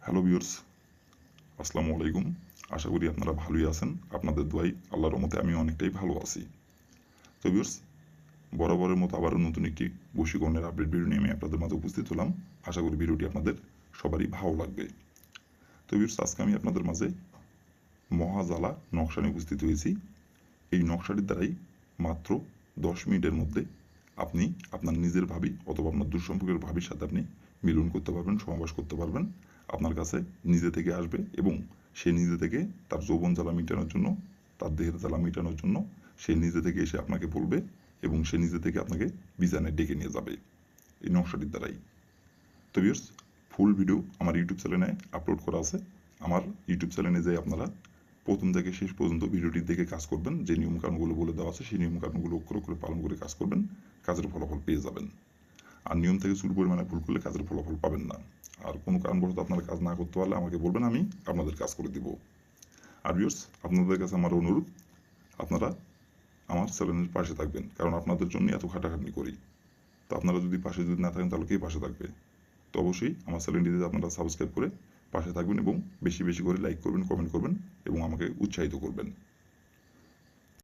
Hello viewers, আসসালামু আলাইকুম। আশা করি আপনারা ভালোই আছেন। আপনাদের দোয়ায় আল্লাহর রহমতে আমি অনেকটাই ভালো আছি। তো ভিউয়ার্স, বরাবরের মতো আবারও নতুন একটি বশীকরণের আপডেট ভিডিও নিয়ে আমি আপনাদের মাঝে উপস্থিত হলাম। আশা করি ভিডিওটি আপনাদের সবারই ভালো লাগবে। তো ভিউয়ার্স, আজকে আমি আপনাদের মাঝে মহাজালা নকশা নিয়ে উপস্থিত হয়েছি। এই নকশাটির দ্বারাই মাত্র 10 মিনিটের মধ্যে আপনি আপনার নিজের ভাবি অথবা আপনার দুঃসম্পর্কের ভাবির সাথে আপনি মিলন করতে পারবেন, সমাবেশ করতে পারবেন। আপনার কাছে নিজে থেকে আসবে এবং সে নিজে থেকে তার যৌবন জ্বালা মেটানোর জন্য, তার দেহের জ্বালা মেটানোর জন্য সে নিজে থেকে এসে আপনাকে বলবে এবং সে নিজে থেকে আপনাকে বিছানায় ডেকে নিয়ে যাবে এই নকশাটির দ্বারাই। তো ভিউয়ার্স, ফুল ভিডিও আমার ইউটিউব চ্যানেলে আপলোড করা আছে। আমার ইউটিউব চ্যানেলে যেয়ে আপনারা প্রথম থেকে শেষ পর্যন্ত ভিডিওটি দেখে কাজ করবেন। যে নিয়মকানুনগুলো বলে দেওয়া আছে সেই নিয়মকানুনগুলো অক্ষরে অক্ষরে পালন করে কাজ করবেন, কাজের ফলাফল পেয়ে যাবেন। আর নিয়ম থেকে চুল পরিমাণে ভুল করলে কাজের ফলাফল পাবেন না। আর কোনো কারণবশত আপনারা কাজ না করতে পারলে আমাকে বলবেন, আমি আপনাদের কাজ করে দিব। আর ভিউয়ার্স, আপনাদের কাছে আমার অনুরোধ, আপনারা আমার চ্যানেলের পাশে থাকবেন, কারণ আপনাদের জন্য এত খাটাখাটনি করি। তো আপনারা যদি পাশে যদি না থাকেন তাহলে কে পাশে থাকবে? তো অবশ্যই আমার চ্যানেলটিতে আপনারা সাবস্ক্রাইব করে পাশে থাকবেন এবং বেশি বেশি করে লাইক করবেন, কমেন্ট করবেন এবং আমাকে উৎসাহিত করবেন।